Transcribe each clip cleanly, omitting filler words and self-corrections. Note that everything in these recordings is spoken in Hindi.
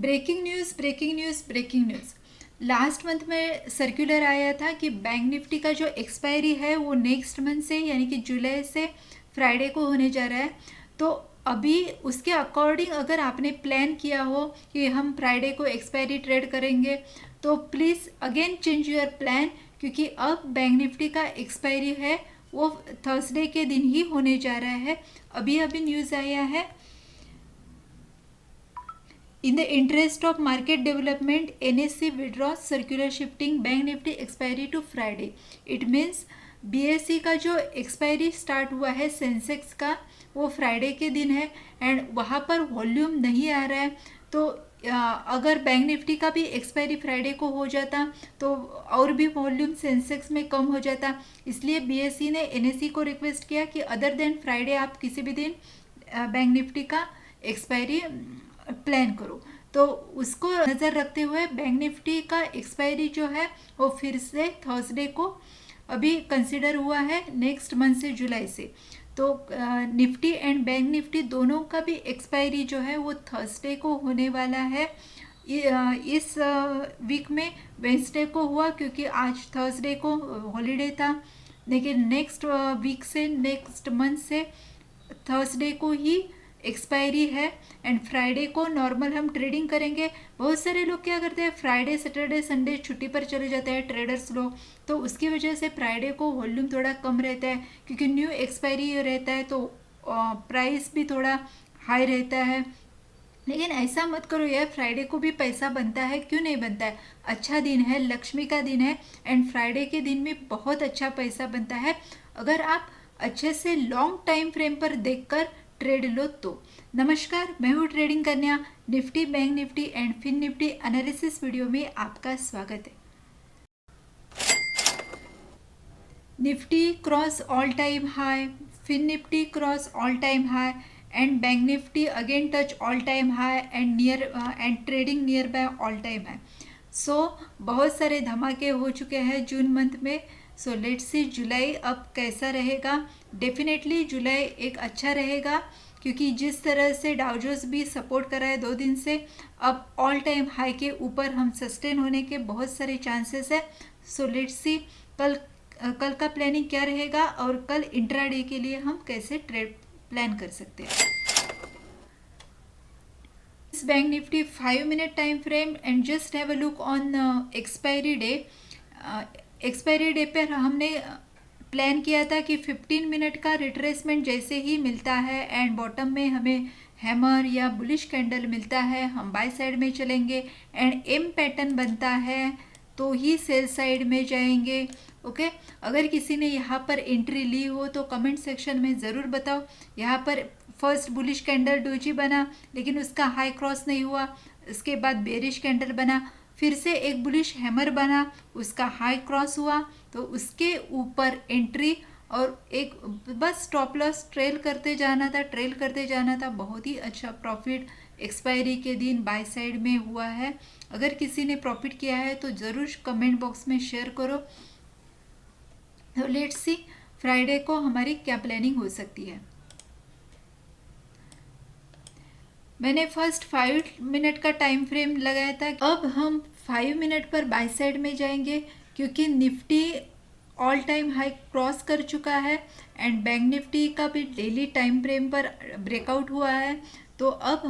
Breaking news breaking news breaking news. Last month में सर्कुलर आया था कि बैंक निफ्टी का जो एक्सपायरी है वो नेक्स्ट मंथ से यानी कि जुलाई से फ्राइडे को होने जा रहा है। तो अभी उसके अकॉर्डिंग अगर आपने प्लान किया हो कि हम फ्राइडे को एक्सपायरी ट्रेड करेंगे तो please again change your plan, क्योंकि अब बैंक निफ्टी का एक्सपायरी है वो थर्सडे के दिन ही होने जा रहा है। अभी अभी न्यूज़ आया है, in the interest of market development, NSE withdraws circular shifting Bank Nifty expiry to Friday. It means BSE का जो एक्सपायरी स्टार्ट हुआ है सेंसेक्स का वो फ्राइडे के दिन है एंड वहाँ पर वॉल्यूम नहीं आ रहा है। तो अगर बैंक निफ्टी का भी एक्सपायरी फ्राइडे को हो जाता तो और भी वॉल्यूम सेंसेक्स में कम हो जाता। इसलिए BSE ने NSE को रिक्वेस्ट किया कि अदर देन फ्राइडे आप किसी भी दिन बैंक निफ्टी का एक्सपायरी प्लान करो। तो उसको नज़र रखते हुए बैंक निफ्टी का एक्सपायरी जो है वो फिर से थर्सडे को अभी कंसिडर हुआ है नेक्स्ट मंथ से जुलाई से। तो निफ्टी एंड बैंक निफ्टी दोनों का भी एक्सपायरी जो है वो थर्सडे को होने वाला है। इस वीक में वेंसडे को हुआ क्योंकि आज थर्सडे को हॉलीडे था, लेकिन नेक्स्ट वीक से नेक्स्ट मंथ से थर्सडे को ही एक्सपायरी है एंड फ्राइडे को नॉर्मल हम ट्रेडिंग करेंगे। बहुत सारे लोग क्या करते हैं, फ्राइडे सैटरडे संडे छुट्टी पर चले जाते हैं ट्रेडर्स लोग, तो उसकी वजह से फ्राइडे को वॉल्यूम थोड़ा कम रहता है क्योंकि न्यू एक्सपायरी रहता है तो प्राइस भी थोड़ा हाई रहता है। लेकिन ऐसा मत करो यार, फ्राइडे को भी पैसा बनता है, क्यों नहीं बनता है। अच्छा दिन है, लक्ष्मी का दिन है एंड फ्राइडे के दिन में बहुत अच्छा पैसा बनता है अगर आप अच्छे से लॉन्ग टाइम फ्रेम पर देखकर ट्रेड लो तो। नमस्कार, मैं हूँ ट्रेडिंग कन्या। Nifty, bank Nifty and Fin Nifty analysis video में आपका स्वागत है। Nifty cross all time high, Fin Nifty cross all time high and bank Nifty again touch all time high and trading near by all time high. So बहुत सारे धमाके हो चुके हैं जून मंथ में। सो लेट्स सी जुलाई अब कैसा रहेगा। डेफिनेटली जुलाई एक अच्छा रहेगा क्योंकि जिस तरह से डाउजोस भी सपोर्ट कर रहा है 2 दिन से, अब ऑल टाइम हाई के ऊपर हम सस्टेन होने के बहुत सारे चांसेस है। सो लेट्स सी कल का प्लानिंग क्या रहेगा और कल इंट्राडे के लिए हम कैसे ट्रेड प्लान कर सकते हैं। इस bank Nifty 5 minute time frame and just have a look on expiry day. Expiry day पर हमने प्लान किया था कि 15 मिनट का रिट्रेसमेंट जैसे ही मिलता है एंड बॉटम में हमें हैमर या बुलिश कैंडल मिलता है हम बाय साइड में चलेंगे एंड एम पैटर्न बनता है तो ही सेल साइड में जाएंगे। ओके, अगर किसी ने यहाँ पर एंट्री ली हो तो कमेंट सेक्शन में ज़रूर बताओ। यहाँ पर फर्स्ट बुलिश कैंडल डोजी बना लेकिन उसका हाई क्रॉस नहीं हुआ, इसके बाद बेरिश कैंडल बना, फिर से एक बुलिश हैमर बना, उसका हाई क्रॉस हुआ तो उसके ऊपर एंट्री और एक बस स्टॉप लॉस ट्रेल करते जाना था। बहुत ही अच्छा प्रॉफिट एक्सपायरी के दिन बाय साइड में हुआ है। अगर किसी ने प्रॉफिट किया है तो ज़रूर कमेंट बॉक्स में शेयर करो। तो लेट्स सी फ्राइडे को हमारी क्या प्लानिंग हो सकती है। मैंने फर्स्ट 5 मिनट का टाइम फ्रेम लगाया था। अब हम 5 मिनट पर बाय साइड में जाएंगे क्योंकि Nifty all time high cross कर चुका है एंड बैंक निफ्टी का भी डेली टाइम फ्रेम पर ब्रेकआउट हुआ है। तो अब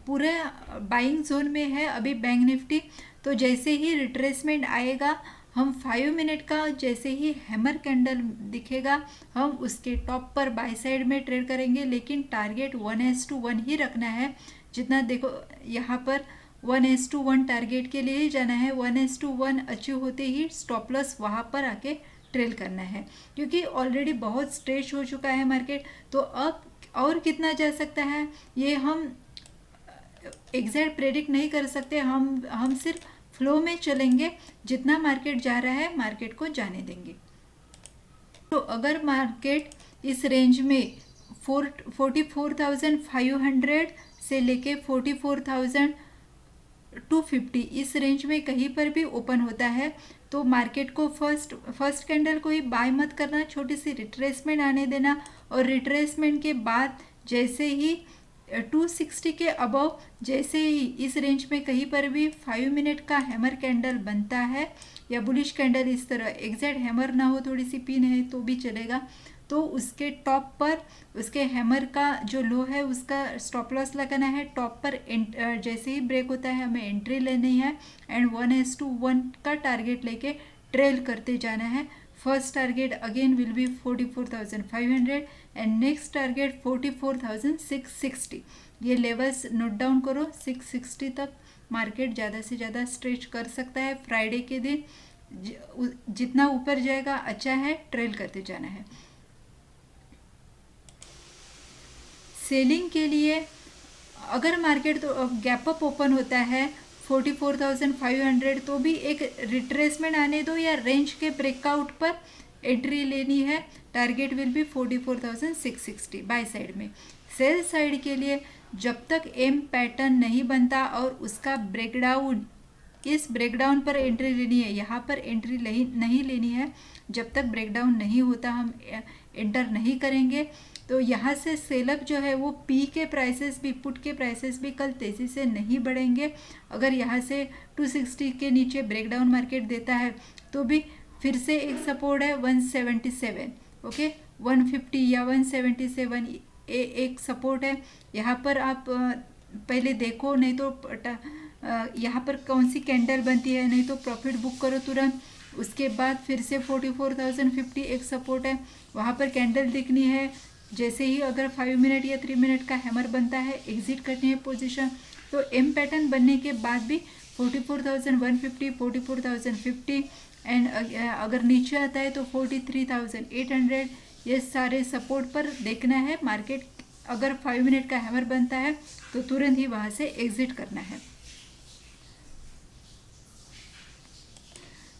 पूरे बाइंग जोन में है अभी बैंक निफ्टी। तो जैसे ही रिट्रेसमेंट आएगा हम 5 मिनट का जैसे ही हैमर कैंडल दिखेगा हम उसके टॉप पर बाय साइड में ट्रेड करेंगे, लेकिन टारगेट 1:1 ही रखना है। जितना देखो यहाँ पर 1:1 टारगेट के लिए ही जाना है। 1:1 अचीव होते ही स्टॉप लॉस वहाँ पर आके ट्रेल करना है क्योंकि ऑलरेडी बहुत स्ट्रेच हो चुका है मार्केट। तो अब और कितना जा सकता है ये हम एग्जैक्ट प्रेडिक्ट नहीं कर सकते। हम सिर्फ फ्लो में चलेंगे, जितना मार्केट जा रहा है मार्केट को जाने देंगे। तो अगर मार्केट इस रेंज में 44,500 से लेके 44,250 इस रेंज में कहीं पर भी ओपन होता है तो मार्केट को फर्स्ट कैंडल को ही बाय मत करना, छोटी सी रिट्रेसमेंट आने देना और रिट्रेसमेंट के बाद जैसे ही 260 के अबव जैसे ही इस रेंज में कहीं पर भी 5 मिनट का हैमर कैंडल बनता है या बुलिश कैंडल, इस तरह एग्जैक्ट हैमर ना हो, थोड़ी सी पिन है तो भी चलेगा, तो उसके टॉप पर उसके हैमर का जो लो है उसका स्टॉप लॉस लगाना है। टॉप पर जैसे ही ब्रेक होता है हमें एंट्री लेनी है एंड 1:1 का टारगेट लेके ट्रेल करते जाना है। First target again will be 44,500 and next target 44,660। ये लेवल्स नोट डाउन करो। 660 तक मार्केट ज़्यादा से ज़्यादा स्ट्रेच कर सकता है फ्राइडे के दिन। जितना ऊपर जाएगा अच्छा है, ट्रेल करते जाना है। सेलिंग के लिए अगर मार्केट तो गैप अप ओपन होता है 44,500 तो भी एक रिट्रेसमेंट आने दो या रेंज के ब्रेकआउट पर एंट्री लेनी है। Target will B 44,660 by side में। सेल साइड के लिए जब तक एम पैटर्न नहीं बनता और उसका ब्रेकडाउन, इस ब्रेकडाउन पर एंट्री लेनी है, यहाँ पर एंट्री नहीं लेनी है। जब तक ब्रेकडाउन नहीं होता हम एंटर नहीं करेंगे। तो यहाँ से सेलअप जो है वो पी के प्राइसेस भी, पुट के प्राइसेस भी कल तेज़ी से नहीं बढ़ेंगे। अगर यहाँ से 260 के नीचे ब्रेकडाउन मार्केट देता है तो भी फिर से एक सपोर्ट है 177, ओके 150 या 177 एक सपोर्ट है। यहाँ पर आप पहले देखो, नहीं तो यहाँ पर कौन सी कैंडल बनती है, नहीं तो प्रॉफिट बुक करो तुरंत। उसके बाद फिर से 44,050 एक सपोर्ट है, वहाँ पर कैंडल दिखनी है। जैसे ही अगर 5 मिनट या 3 मिनट का हैमर बनता है, एग्जिट करनी है पोजीशन। तो एम पैटर्न बनने के बाद भी 44,150, 44,050 एंड अगर नीचे आता है तो 43,800, ये सारे सपोर्ट पर देखना है। मार्केट अगर 5 मिनट का हैमर बनता है तो तुरंत ही वहाँ से एग्जिट करना है।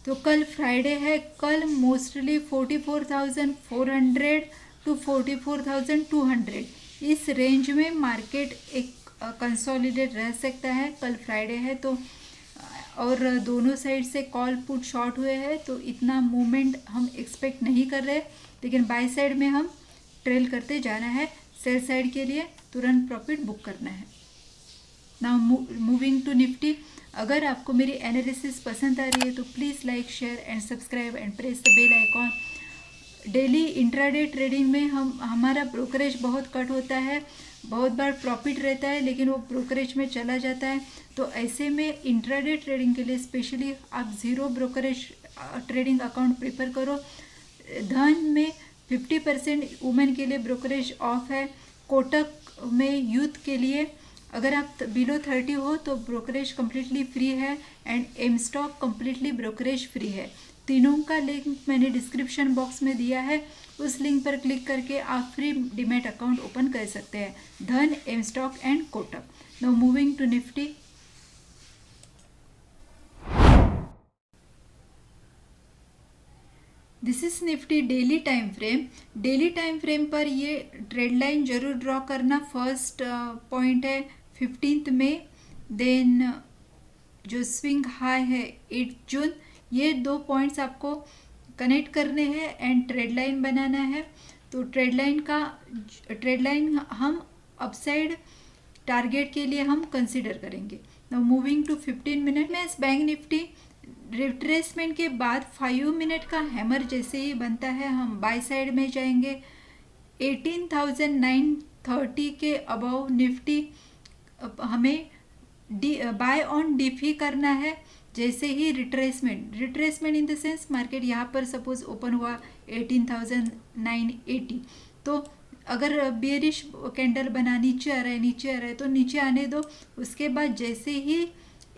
तो कल फ्राइडे है, कल मोस्टली 44,400 टू 44,200 इस रेंज में मार्केट एक कंसोलिडेट रह सकता है। कल फ्राइडे है तो, और दोनों साइड से कॉल पुट शॉर्ट हुए हैं तो इतना मूवमेंट हम एक्सपेक्ट नहीं कर रहे, लेकिन बाय साइड में हम ट्रेल करते जाना है। सेल साइड के लिए तुरंत प्रॉफिट बुक करना है। Now moving to Nifty. अगर आपको मेरी एनालिसिस पसंद आ रही है तो please like, share and subscribe and press the bell icon. Daily intraday trading में हमारा ब्रोकरेज बहुत कट होता है, बहुत बार प्रॉफिट रहता है लेकिन वो ब्रोकरेज में चला जाता है। तो ऐसे में इंट्राडे ट्रेडिंग के लिए स्पेशली आप zero brokerage trading account prefer करो। धन में 50% वुमेन के लिए ब्रोकरेज ऑफ है। कोटक में यूथ के लिए अगर आप बिलो 30 हो तो ब्रोकरेज कम्प्लीटली फ्री है and M stock completely brokerage free है। तीनों का लिंक मैंने डिस्क्रिप्शन बॉक्स में दिया है, उस लिंक पर क्लिक करके आप फ्री डीमैट अकाउंट ओपन कर सकते हैं। Dhan, M stock and Kotak. Now moving to Nifty. This is Nifty daily time frame. Daily time frame पर ये ट्रेड लाइन जरूर ड्रॉ करना। फर्स्ट पॉइंट है 15 मई, देन जो स्विंग हाई है 8 जून। ये 2 पॉइंट्स आपको कनेक्ट करने हैं एंड ट्रेड लाइन बनाना है। तो ट्रेड लाइन हम अपसाइड टारगेट के लिए हम कंसिडर करेंगे। नाउ मूविंग टू 15 मिनट में बैंक निफ्टी रिट्रेसमेंट के बाद 5 मिनट का हैमर जैसे ही बनता है हम बाय साइड में जाएंगे। 18,930 के अबव निफ्टी हमें बाय ऑन डिप ही करना है। जैसे ही retracement in the sense market यहाँ पर सपोज ओपन हुआ 18,980, तो अगर बेरिश कैंडल बना नीचे आ रहा है तो नीचे आने दो। उसके बाद जैसे ही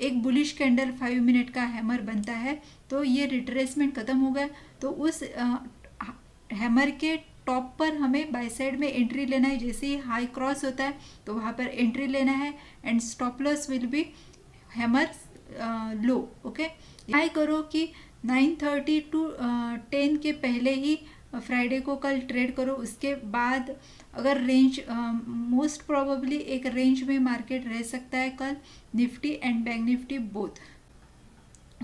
एक बुलिश कैंडल 5 मिनट का हैमर बनता है तो ये रिट्रेसमेंट ख़त्म हो गया। तो उस हैमर के टॉप पर हमें बाय साइड में एंट्री लेना है। जैसे ही हाई क्रॉस होता है तो वहाँ पर एंट्री लेना है and stop loss will be hammer low. Okay, try करो कि 9:30 टू 10 के पहले ही फ्राइडे को कल ट्रेड करो। उसके बाद अगर रेंज मोस्ट प्रोबेबली एक रेंज में मार्केट रह सकता है कल, Nifty and bank Nifty both.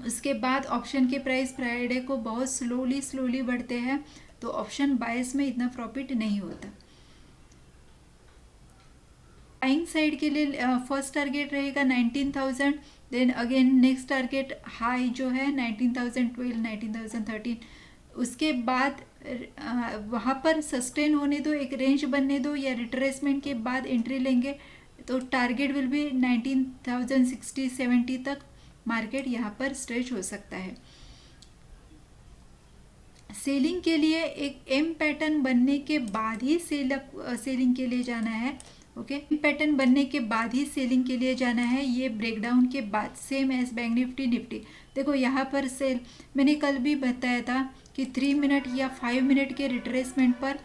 उसके बाद ऑप्शन के प्राइस फ्राइडे को बहुत स्लोली बढ़ते हैं तो ऑप्शन बायस में इतना प्रॉफिट नहीं होता। बाइंग साइड के लिए फर्स्ट टारगेट रहेगा 19,000, then again next target high जो है 19,012, 19,013, उसके बाद वहाँ पर सस्टेन होने दो, एक रेंज बनने दो, या रिट्रेसमेंट के बाद एंट्री लेंगे तो टारगेट विल बी 19,060, 70 तक मार्केट यहाँ पर स्ट्रेच हो सकता है। सेलिंग के लिए एक एम पैटर्न बनने के बाद ही सेलिंग के लिए जाना है। ओके, एम पैटर्न बनने के बाद ही सेलिंग के लिए जाना है, ये ब्रेकडाउन के बाद, सेम एज बैंक निफ्टी। देखो यहाँ पर सेल मैंने कल भी बताया था कि 3 मिनट या 5 मिनट के रिट्रेसमेंट पर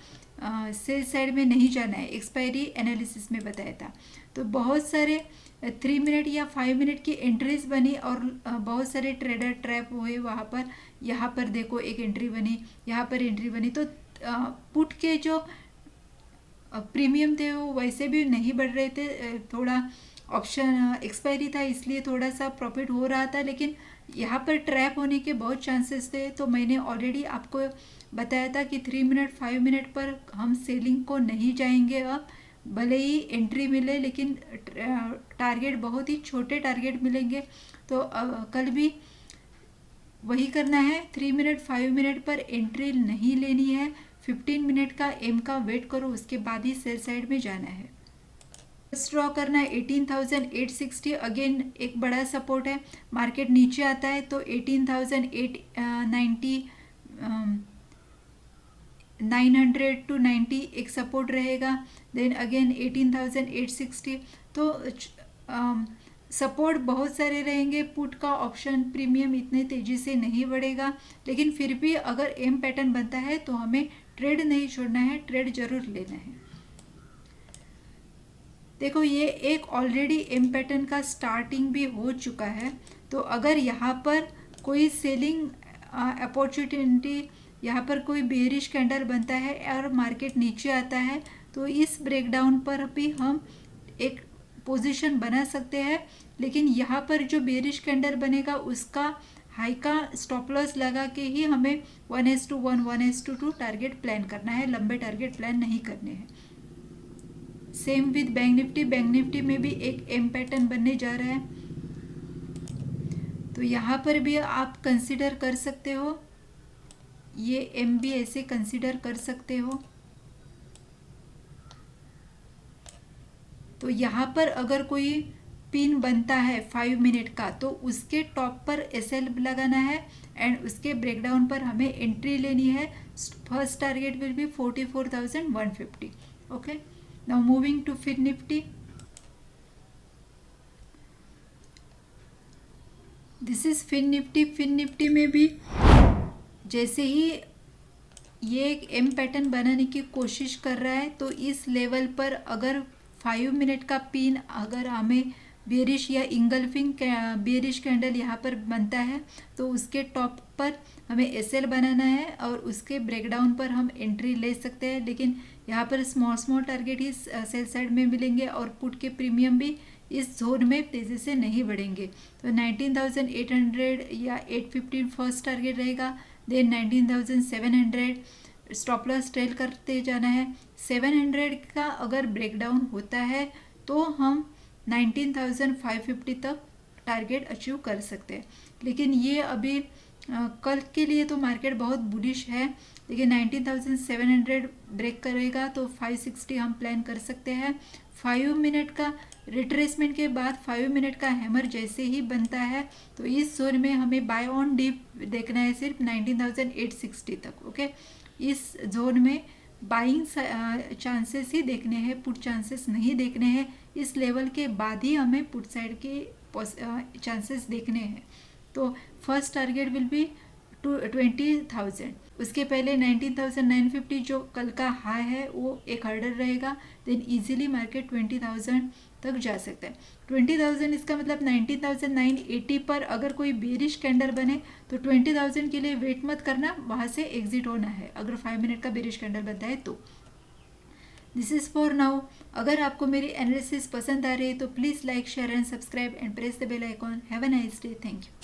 सेल साइड में नहीं जाना है, एक्सपायरी एनालिसिस में बताया था। तो बहुत सारे 3 मिनट या 5 मिनट की एंट्रीज बनी और बहुत सारे ट्रेडर ट्रैप हुए वहाँ पर। यहाँ पर देखो एक एंट्री बनी, यहाँ पर एंट्री बनी, तो पुट के जो प्रीमियम थे वो वैसे भी नहीं बढ़ रहे थे, थोड़ा ऑप्शन एक्सपायरी था इसलिए थोड़ा सा प्रॉफिट हो रहा था, लेकिन यहाँ पर ट्रैप होने के बहुत चांसेस थे। तो मैंने ऑलरेडी आपको बताया था कि 3 मिनट 5 मिनट पर हम सेलिंग को नहीं जाएंगे। अब भले ही एंट्री मिले लेकिन टारगेट बहुत ही छोटे टारगेट मिलेंगे, तो कल भी वही करना है। 3 मिनट 5 मिनट पर एंट्री नहीं लेनी है, 15 मिनट का एम का वेट करो, उसके बाद ही सेल साइड में जाना है। ड्रॉ करना है 18,860, अगेन एक बड़ा सपोर्ट है। मार्केट नीचे आता है तो 18,890, 900 to 90 एक सपोर्ट रहेगा, देन अगेन 18,860। तो सपोर्ट बहुत सारे रहेंगे। पुट का ऑप्शन प्रीमियम इतने तेजी से नहीं बढ़ेगा, लेकिन फिर भी अगर एम पैटर्न बनता है तो हमें ट्रेड नहीं छोड़ना है, ट्रेड जरूर लेना है। देखो ये एक ऑलरेडी एम पैटर्न का स्टार्टिंग भी हो चुका है, तो अगर यहाँ पर कोई सेलिंग अपॉर्चुनिटी, यहाँ पर कोई बेरिश कैंडल बनता है और मार्केट नीचे आता है, तो इस ब्रेकडाउन पर भी हम एक पोजीशन बना सकते हैं। लेकिन यहाँ पर जो बेरिश कैंडल बनेगा उसका हाई का स्टॉप लॉस लगा के ही हमें 1:1, 1:2 टारगेट प्लान करना है, लंबे टारगेट प्लान नहीं करने हैं। सेम विद बैंक निफ्टी में भी एक एम पैटर्न बनने जा रहा है, तो यहाँ पर भी आप कंसिडर कर सकते हो, ये एम भी ऐसे कंसिडर कर सकते हो। तो यहाँ पर अगर कोई पिन बनता है 5 मिनट का तो उसके टॉप पर एसएल लगाना है एंड उसके ब्रेकडाउन पर हमें एंट्री लेनी है। First target will be 44,150। Okay, now moving to Fin Nifty. This is Fin Nifty में भी जैसे ही ये एक एम पैटर्न बनाने की कोशिश कर रहा है, तो इस लेवल पर अगर 5 मिनट का पिन अगर हमें बेरिश या इंगल्फिंग बेरिश कैंडल यहाँ पर बनता है तो उसके टॉप पर हमें एसएल बनाना है और उसके ब्रेकडाउन पर हम एंट्री ले सकते हैं। लेकिन यहाँ पर स्मॉल टारगेट ही सेल साइड में मिलेंगे और पुट के प्रीमियम भी इस जोन में तेज़ी से नहीं बढ़ेंगे। तो 19,800 या 815 फर्स्ट टारगेट रहेगा, देन 19,700 स्टॉप लॉस ट्रेल करते जाना है। 700 का अगर ब्रेकडाउन होता है तो हम 19,550 तक टारगेट अचीव कर सकते हैं। लेकिन ये अभी कल के लिए तो मार्केट बहुत बुलिश है, लेकिन 19,700 ब्रेक करेगा तो 560 हम प्लान कर सकते हैं। 5 मिनट का रिट्रेसमेंट के बाद 5 मिनट का हैमर जैसे ही बनता है तो इस जोन में हमें बाय ऑन डीप देखना है सिर्फ 19,860 तक। ओके, इस जोन में बाइंग चांसेस ही देखने हैं, पुट चांसेस नहीं देखने हैं। इस लेवल के बाद ही हमें पुट साइड के चांसेस देखने हैं। तो फर्स्ट टारगेट विल बी 20,000, उसके पहले 19,950 जो कल का हाई है वो एक हर्डल रहेगा, देन इजीली मार्केट 20,000 तक जा सकता है। 20,000 इसका मतलब 19,980 पर अगर कोई बेरिश कैंडल बने तो 20,000 के लिए वेट मत करना, वहाँ से एग्जिट होना है अगर 5 मिनट का बेरिश कैंडल बनता है तो। This is for now. अगर आपको मेरी एनालिसिस पसंद आ रही है तो please like, share and subscribe and press the bell icon. Have a nice day. Thank you.